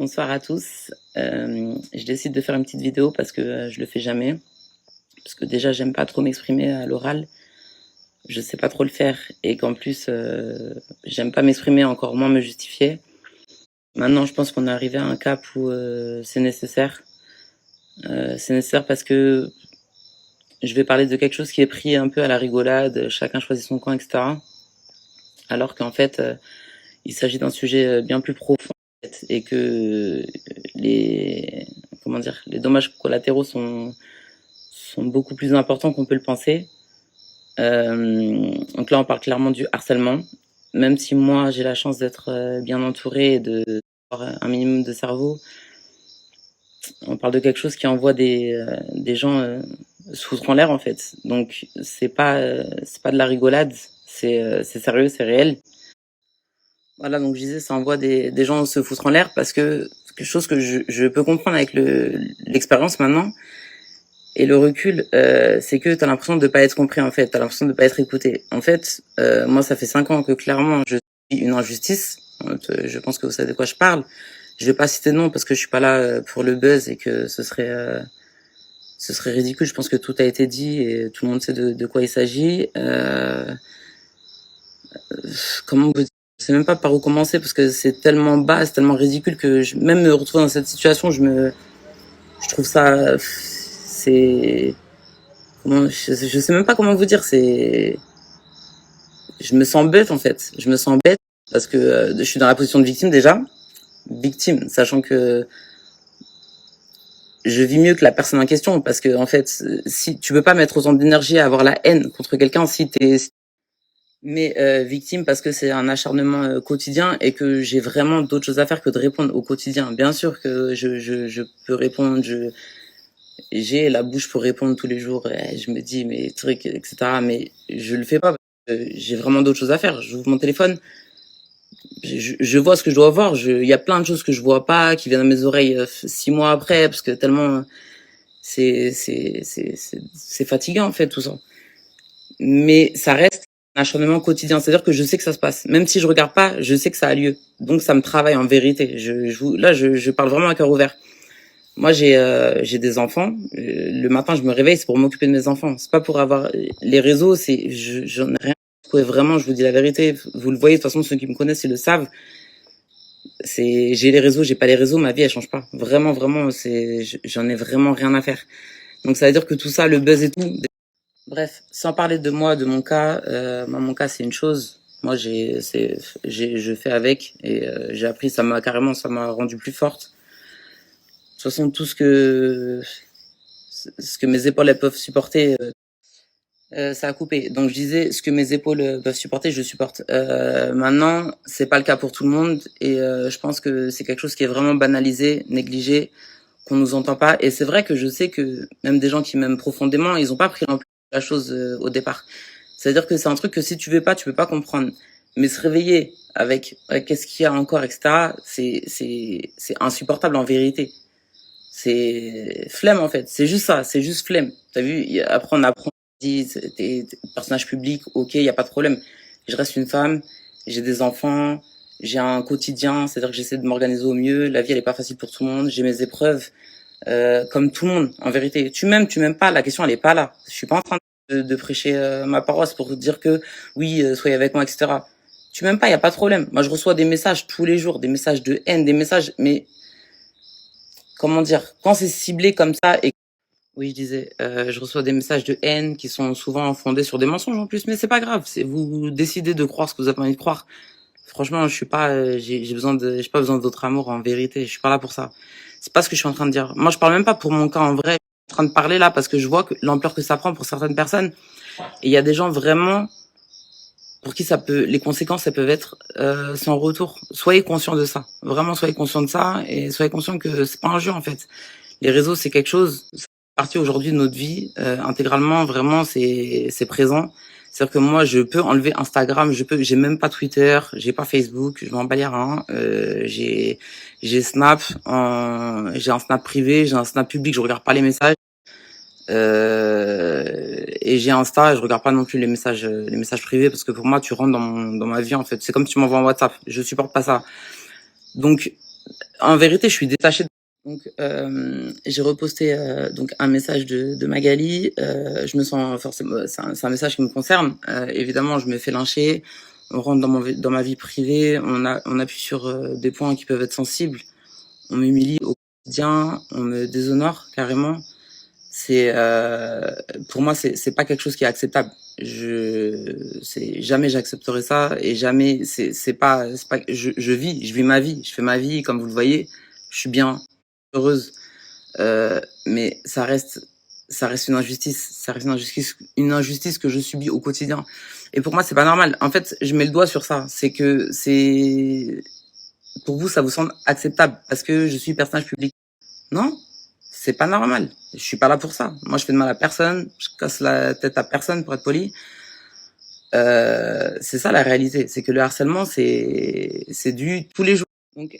Bonsoir à tous. Je décide de faire une petite vidéo parce que je le fais jamais. Parce que déjà, j'aime pas trop m'exprimer à l'oral. Je sais pas trop le faire. Et qu'en plus, j'aime pas m'exprimer, encore moins me justifier. Maintenant, je pense qu'on est arrivé à un cap où c'est nécessaire. C'est nécessaire parce que je vais parler de quelque chose qui est pris un peu à la rigolade, chacun choisit son camp, etc. Alors qu'en fait, il s'agit d'un sujet bien plus profond et que les les dommages collatéraux sont beaucoup plus importants qu'on peut le penser. Donc là, on parle clairement du harcèlement. Même si moi, j'ai la chance d'être bien entourée et d'avoir un minimum de cerveau, on parle de quelque chose qui envoie des gens se foutre en l'air, en fait. Donc, c'est pas de la rigolade, c'est sérieux, c'est réel. Voilà, donc je disais, ça envoie des gens se foutre en l'air parce que quelque chose que je peux comprendre avec l'expérience maintenant et le recul, c'est que t'as l'impression de pas être compris, en fait, t'as l'impression de pas être écouté. En fait, moi, ça fait 5 ans que clairement je suis une injustice. Je pense que vous savez de quoi je parle. Je vais pas citer de nom parce que je suis pas là pour le buzz et que ce serait ridicule. Je pense que tout a été dit et tout le monde sait de quoi il s'agit. Comment vous dire, je sais même pas par où commencer parce que c'est tellement bas, c'est tellement ridicule que même me retrouver dans cette situation, je trouve ça, c'est, je sais même pas comment vous dire, je me sens bête en fait, je me sens bête parce que je suis dans la position de victime déjà, victime, sachant que je vis mieux que la personne en question parce que en fait, si tu peux pas mettre autant d'énergie à avoir la haine contre quelqu'un mais victime parce que c'est un acharnement quotidien et que j'ai vraiment d'autres choses à faire que de répondre au quotidien. Bien sûr que je peux répondre, j'ai la bouche pour répondre tous les jours. Et je me dis mes trucs, etc. Mais je le fais pas parce que j'ai vraiment d'autres choses à faire. J'ouvre mon téléphone, je vois ce que je dois voir. Il y a plein de choses que je vois pas qui viennent à mes oreilles 6 mois après parce que tellement c'est fatigant en fait tout ça. Mais ça reste un acharnement quotidien. C'est-à-dire que je sais que ça se passe. Même si je regarde pas, je sais que ça a lieu. Donc ça me travaille en vérité. Là, je parle vraiment à cœur ouvert. Moi, j'ai des enfants. Le matin, je me réveille, c'est pour m'occuper de mes enfants. C'est pas pour avoir les réseaux. J'en ai rien à secouer, vraiment. Je vous dis la vérité. Vous le voyez de toute façon, ceux qui me connaissent, ils le savent. J'ai les réseaux, j'ai pas les réseaux. Ma vie, elle change pas. Vraiment, vraiment, j'en ai vraiment rien à faire. Donc ça veut dire que tout ça, le buzz et tout. Bref, sans parler de moi, de mon cas, mon cas c'est une chose. Moi je fais avec et j'ai appris, ça m'a rendu plus forte. De toute façon, ce que mes épaules elles peuvent supporter, ça a coupé. Donc je disais, ce que mes épaules peuvent supporter, je supporte. Maintenant, c'est pas le cas pour tout le monde et je pense que c'est quelque chose qui est vraiment banalisé, négligé, qu'on nous entend pas. Et c'est vrai que je sais que même des gens qui m'aiment profondément, ils ont pas pris la chose au départ. C'est-à-dire que c'est un truc que si tu peux pas comprendre. Mais se réveiller avec qu'est-ce qu'il y a encore, etc., c'est insupportable en vérité. C'est flemme en fait. C'est juste ça, c'est juste flemme. T'as vu, après on apprend, on dit, t'es personnage public, ok, y a pas de problème. Je reste une femme, j'ai des enfants, j'ai un quotidien, c'est-à-dire que j'essaie de m'organiser au mieux. La vie elle est pas facile pour tout le monde, j'ai mes épreuves, comme tout le monde en vérité. Tu m'aimes pas, la question elle est pas là. Je suis pas en train de prêcher ma paroisse pour te dire que oui, soyez avec moi, etc. Tu m'aimes pas, y a pas de problème. Moi je reçois des messages tous les jours, des messages de haine, des messages, mais comment dire, quand c'est ciblé comme ça et oui, je disais, je reçois des messages de haine qui sont souvent fondés sur des mensonges en plus, mais c'est pas grave, c'est vous décidez de croire ce que vous avez envie de croire. Franchement, je suis pas, j'ai pas besoin de votre amour en vérité, je suis pas là pour ça. C'est pas ce que je suis en train de dire. Moi, je parle même pas pour mon cas en vrai. Je suis en train de parler là parce que je vois que l'ampleur que ça prend pour certaines personnes. Et il y a des gens vraiment pour qui les conséquences, elles peuvent être sans retour. Soyez conscients de ça. Vraiment, soyez conscients de ça et soyez conscients que c'est pas un jeu en fait. Les réseaux, c'est quelque chose, c'est partie aujourd'hui de notre vie intégralement. Vraiment, c'est présent. C'est-à-dire que moi, je peux enlever Instagram, j'ai même pas Twitter, j'ai pas Facebook, je m'en bats les reins. J'ai Snap, j'ai un Snap privé, j'ai un Snap public, je regarde pas les messages. Et j'ai Insta, et je regarde pas non plus les messages privés parce que pour moi, tu rentres dans ma vie en fait. C'est comme si tu m'envoies un WhatsApp. Je supporte pas ça. Donc En vérité, je suis détachée. Donc, j'ai reposté donc un message de Magali. Je me sens forcément, c'est un message qui me concerne. Évidemment, je me fais lyncher. On rentre dans ma vie privée. On appuie sur des points qui peuvent être sensibles. On m'humilie au quotidien. On me déshonore carrément. C'est pour moi, c'est pas quelque chose qui est acceptable. C'est jamais j'accepterai ça et jamais c'est pas je vis ma vie, je fais ma vie comme vous le voyez. Je suis bien, heureuse. Mais ça reste une injustice que je subis au quotidien. Et pour moi, c'est pas normal. En fait, je mets le doigt sur ça. C'est que c'est, pour vous, ça vous semble acceptable parce que je suis personnage public. Non, c'est pas normal. Je suis pas là pour ça. Moi, je fais de mal à personne. Je casse la tête à personne pour être poli. C'est ça la réalité. C'est que le harcèlement, c'est du tous les jours. Donc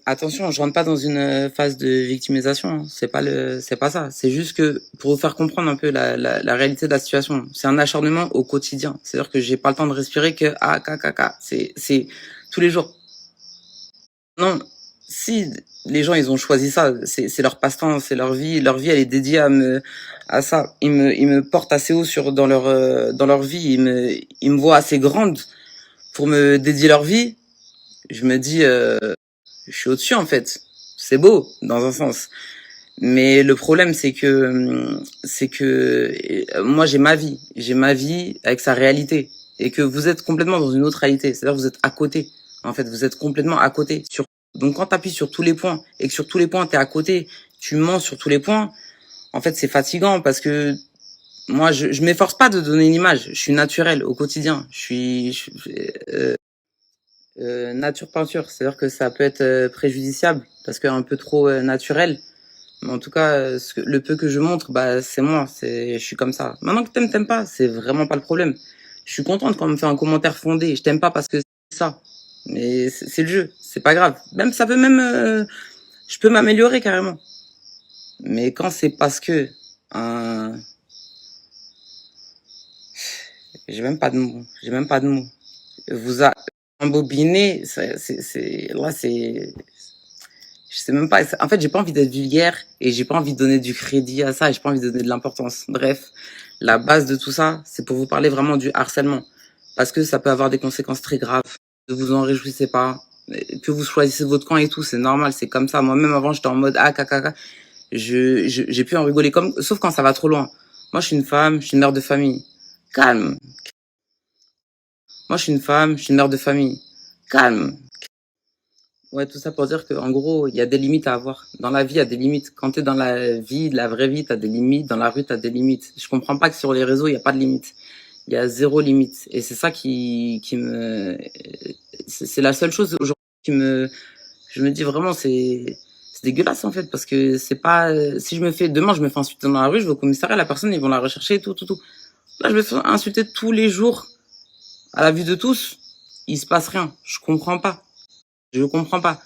attention, je rentre pas dans une phase de victimisation. Hein. C'est pas ça. C'est juste que pour vous faire comprendre un peu la réalité de la situation, c'est un acharnement au quotidien. C'est-à-dire que j'ai pas le temps de respirer que c'est tous les jours. Non, si les gens ils ont choisi ça, c'est leur passe-temps, c'est leur vie elle est dédiée à ça. Ils me portent assez haut dans leur vie, ils me voient assez grande pour me dédier leur vie. Je me dis je suis au-dessus en fait. C'est beau dans un sens. Mais le problème c'est que moi j'ai ma vie avec sa réalité et que vous êtes complètement dans une autre réalité, c'est-à-dire que vous êtes à côté. En fait, vous êtes complètement à côté. Donc quand tu appuies sur tous les points et que sur tous les points tu es à côté, tu mens sur tous les points, en fait, c'est fatigant parce que moi je m'efforce pas de donner une image, je suis naturel au quotidien. Nature peinture, c'est-à-dire que ça peut être préjudiciable parce que un peu trop naturel. Mais en tout cas, le peu que je montre, bah c'est moi, je suis comme ça. Maintenant que t'aimes pas, c'est vraiment pas le problème. Je suis contente quand on me fait un commentaire fondé. Je t'aime pas parce que c'est ça, mais c'est le jeu, c'est pas grave. Même ça peut même, je peux m'améliorer carrément. Mais quand c'est parce que, euh, j'ai même pas de mots. Vous a embobiné, là je sais même pas. En fait, j'ai pas envie d'être vulgaire et j'ai pas envie de donner du crédit à ça. J'ai pas envie de donner de l'importance. Bref, la base de tout ça, c'est pour vous parler vraiment du harcèlement, parce que ça peut avoir des conséquences très graves. Ne vous en réjouissez pas. Que vous choisissez votre camp et tout, c'est normal, c'est comme ça. Moi-même avant, j'étais en mode ah caca. J'ai pu en rigoler comme, sauf quand ça va trop loin. Moi, je suis une femme, je suis une mère de famille. Calme. Moi, je suis une femme, je suis une mère de famille. Calme. Ouais, tout ça pour dire qu'en gros, il y a des limites à avoir. Dans la vie, il y a des limites. Quand t'es dans la vie, la vraie vie, t'as des limites. Dans la rue, t'as des limites. Je comprends pas que sur les réseaux, il y a pas de limites. Il y a zéro limite. Et c'est ça c'est la seule chose aujourd'hui je me dis vraiment, c'est dégueulasse, en fait, parce que c'est pas, si demain, je me fais insulter dans la rue, je vais au commissariat, la personne, ils vont la rechercher, tout. Là, je me fais insulter tous les jours, à la vue de tous. Il se passe rien. Je comprends pas. Je comprends pas.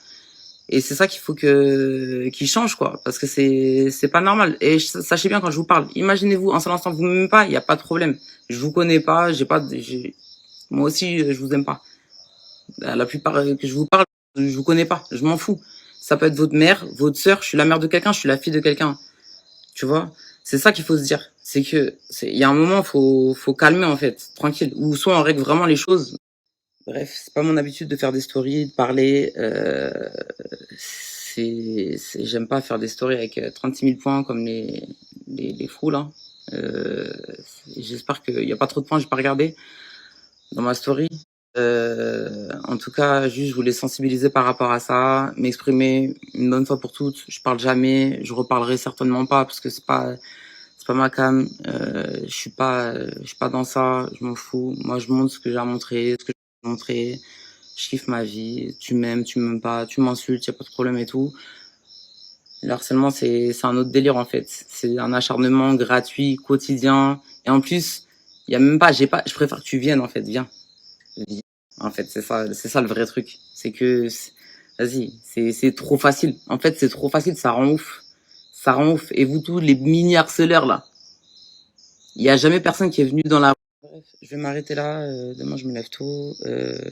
Et c'est ça qu'il change, quoi, parce que c'est pas normal. Et sachez bien quand je vous parle, imaginez-vous un seul instant vous m'aimez pas, il y a pas de problème. Je vous connais pas, moi aussi je vous aime pas. La plupart que je vous parle, je vous connais pas, je m'en fous. Ça peut être votre mère, votre sœur, je suis la mère de quelqu'un, je suis la fille de quelqu'un. Tu vois? C'est ça qu'il faut se dire. Il y a un moment, faut calmer, en fait, tranquille. Ou soit on règle vraiment les choses. Bref, c'est pas mon habitude de faire des stories, de parler. J'aime pas faire des stories avec 36 000 points comme les fous là. Euh, J'espère qu'il y a pas trop de points, j'ai pas regardé dans ma story. En tout cas, juste je voulais sensibiliser par rapport à ça, m'exprimer une bonne fois pour toutes. Je parle jamais, je reparlerai certainement pas parce que c'est pas ma cam. Je suis pas dans ça. Je m'en fous. Moi, je montre ce que j'ai à montrer, ce que j'ai à montrer. Je kiffe ma vie. Tu m'aimes pas, tu m'insultes, y a pas de problème et tout. Le harcèlement, c'est un autre délire en fait. C'est un acharnement gratuit, quotidien. Et en plus, il y a même pas, je préfère que tu viennes en fait. Viens. En fait, c'est ça le vrai truc. Vas-y, c'est trop facile. En fait, c'est trop facile, ça rend ouf. Ça rend ouf. Et vous tous, les mini harceleurs là, il y a jamais personne qui est venu dans la Bref, je vais m'arrêter là. Demain, je me lève tôt.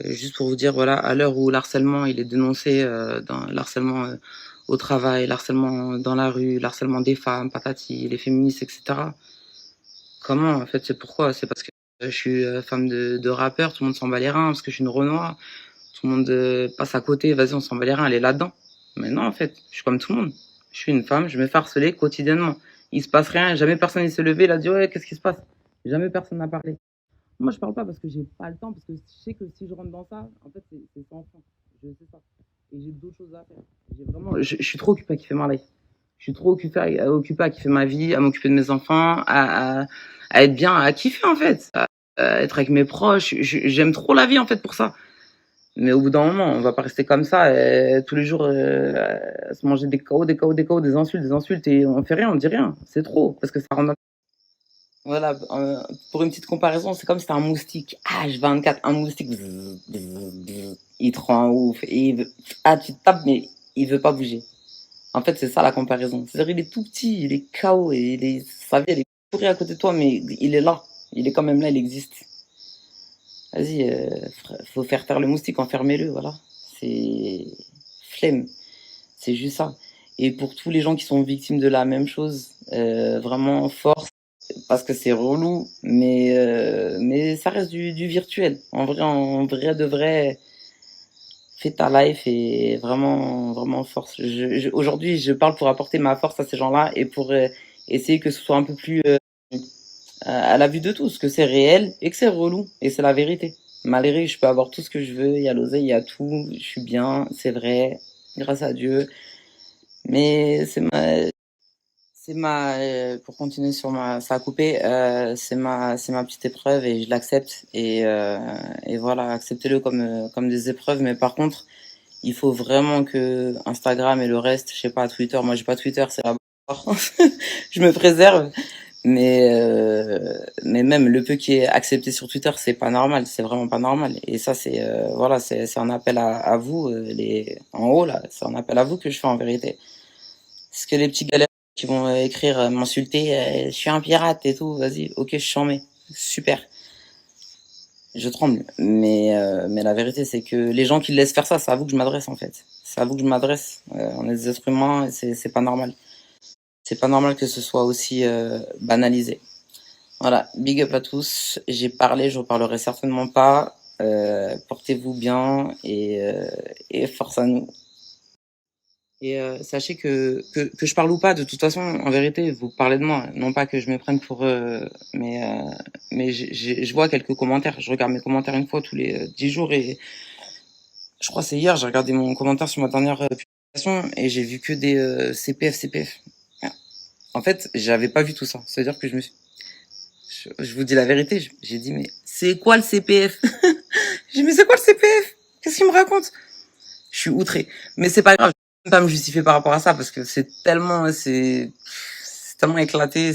Juste pour vous dire, voilà, à l'heure où l'harcèlement il est dénoncé, dans l'harcèlement au travail, l'harcèlement dans la rue, l'harcèlement des femmes, patati, les féministes, etc. Comment, en fait, c'est pourquoi? C'est parce que je suis femme de rappeur, tout le monde s'en bat les reins, parce que je suis une Renoir, tout le monde passe à côté, vas-y, on s'en bat les reins, elle est là-dedans. Mais non, en fait, je suis comme tout le monde. Je suis une femme, je me fais harceler quotidiennement. Il se passe rien, jamais personne ne s'est levé, il a dit, ouais, qu'est-ce qui se passe? Jamais personne n'a parlé. Moi, je parle pas parce que j'ai pas le temps, parce que je sais que si je rentre dans ça, en fait, c'est sans fin. Je sais ça. Et j'ai d'autres choses à faire. Je suis trop occupé à kiffer ma life. Je suis trop occupé à kiffer ma vie, à m'occuper de mes enfants, à être bien, à kiffer, en fait. À être avec mes proches. J'aime trop la vie, en fait, pour ça. Mais au bout d'un moment, on va pas rester comme ça, tous les jours, à se manger des KO, des KO, des KO, des insultes, et on fait rien, on dit rien. C'est trop, parce que ça rend. Voilà, pour une petite comparaison, c'est comme si c'était un moustique. H24, un moustique. Bzz, bzz, bzz. Il te rend ouf. Et tu te tapes, mais il veut pas bouger. En fait, c'est ça la comparaison. C'est-à-dire, il est tout petit, il est KO, et sa vie, elle est pourrie à côté de toi, mais il est là. Il est quand même là, il existe. Vas-y, faut faire taire le moustique, enfermez-le, voilà. C'est flemme. C'est juste ça. Et pour tous les gens qui sont victimes de la même chose, vraiment force, parce que c'est relou, mais ça reste du virtuel. En vrai de vrai, fais ta life et vraiment, vraiment force. Aujourd'hui, je parle pour apporter ma force à ces gens-là et pour essayer que ce soit un peu plus à la vue de tous, que c'est réel et que c'est relou et c'est la vérité. Malgré que je peux avoir tout ce que je veux, il y a l'oseille, il y a tout, je suis bien, c'est vrai, grâce à Dieu. Mais pour continuer sur ça a coupé, c'est ma petite épreuve et je l'accepte et voilà, acceptez-le comme des épreuves. Mais par contre, il faut vraiment que Instagram et le reste, je sais pas, Twitter, moi j'ai pas Twitter, c'est la barre. Je me préserve. Mais même le peu qui est accepté sur Twitter, c'est pas normal, c'est vraiment pas normal. Et ça, voilà, c'est un appel à vous, en haut là, c'est un appel à vous que je fais en vérité. Parce que les petits galères qui vont écrire, m'insulter, je suis un pirate et tout, vas-y, ok, je suis chambé, super, je tremble. Mais la vérité, c'est que les gens qui laissent faire ça, c'est à vous que je m'adresse en fait. C'est à vous que je m'adresse. On est des êtres humains, et c'est pas normal. C'est pas normal que ce soit aussi banalisé. Voilà, big up à tous. J'ai parlé, je reparlerai certainement pas. Portez-vous bien et force à nous. Et sachez que je parle ou pas, de toute façon, en vérité, vous parlez de moi. Non pas que je me prenne pour... mais je vois quelques commentaires. Je regarde mes commentaires une fois tous les 10 jours et je crois que c'est hier, j'ai regardé mon commentaire sur ma dernière publication et j'ai vu que des CPF, CPF. En fait, j'avais pas vu tout ça. C'est-à-dire que je vous dis la vérité, j'ai dit, mais c'est quoi le CPF? J'ai dit, mais c'est quoi le CPF? Qu'est-ce qu'il me raconte? Je suis outré. Mais c'est pas grave, je vais pas me justifier par rapport à ça parce que c'est tellement éclaté,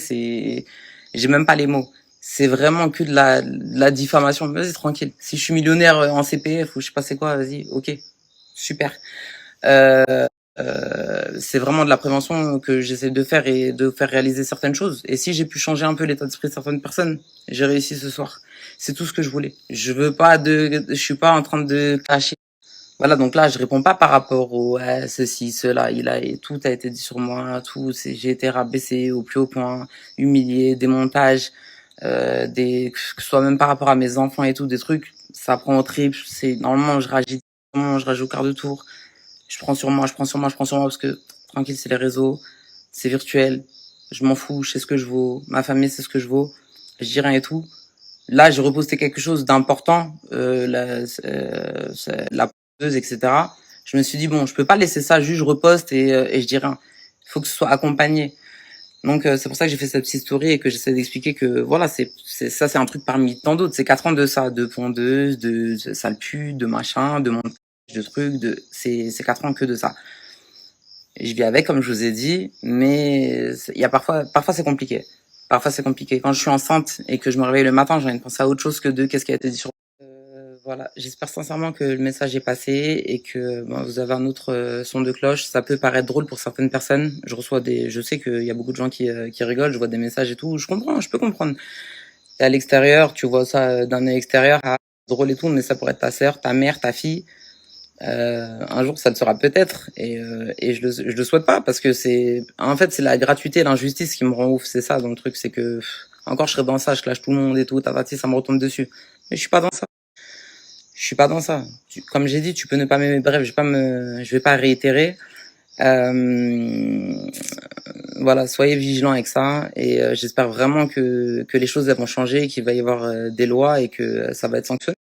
j'ai même pas les mots. C'est vraiment que de la diffamation. Vas-y, tranquille. Si je suis millionnaire en CPF ou je sais pas c'est quoi, vas-y, ok. Super. Euh, c'est vraiment de la prévention que j'essaie de faire et de faire réaliser certaines choses. Et si j'ai pu changer un peu l'état d'esprit de certaines personnes, j'ai réussi ce soir. C'est tout ce que je voulais. Je suis pas en train de cacher. Voilà, donc là, je réponds pas par rapport au ceci, cela, et tout a été dit sur moi, j'ai été rabaissé au plus haut point, humilié, des montages, que ce soit même par rapport à mes enfants et tout, des trucs, ça prend au trip, normalement, je réagis au quart de tour, je prends sur moi, je prends sur moi, je prends sur moi parce que, tranquille, c'est les réseaux, c'est virtuel, je m'en fous, je sais ce que je vaux, ma famille sait ce que je vaux, je dis rien et tout. Là, j'ai reposté quelque chose d'important, la posteuse, etc. Je me suis dit, bon, je peux pas laisser ça, juste je reposte et je dis rien. Il faut que ce soit accompagné. Donc, c'est pour ça que j'ai fait cette petite story et que j'essaie d'expliquer que, voilà, ça, c'est un truc parmi tant d'autres. C'est 4 ans de ça, de pondeuse, de sale pute, de machin, de montage, de trucs, c'est 4 ans que de ça. Et je vis avec, comme je vous ai dit, mais il y a parfois c'est compliqué. Parfois c'est compliqué. Quand je suis enceinte et que je me réveille le matin, j'ai envie de penser à autre chose que de qu'est-ce qui a été dit sur. Voilà. J'espère sincèrement que le message est passé et que bon, vous avez un autre son de cloche. Ça peut paraître drôle pour certaines personnes. Je sais qu'il y a beaucoup de gens qui rigolent. Je vois des messages et tout. Je comprends, je peux comprendre. t'es à l'extérieur, tu vois ça d'un œil extérieur, ah, drôle et tout, mais ça pourrait être ta sœur, ta mère, ta fille. Un jour, ça le sera peut-être, et je le souhaite pas parce que en fait, c'est la gratuité et l'injustice qui me rend ouf. C'est ça, dans le truc, c'est que encore, je serais dans ça, je clash tout le monde et tout, tatati, ça me retombe dessus. Mais je suis pas dans ça. Je suis pas dans ça. Comme j'ai dit, tu peux ne pas m'aimer. Bref, je vais pas réitérer. Euh, voilà, soyez vigilants avec ça et j'espère vraiment que les choses elles vont changer, qu'il va y avoir des lois et que ça va être sanctionné.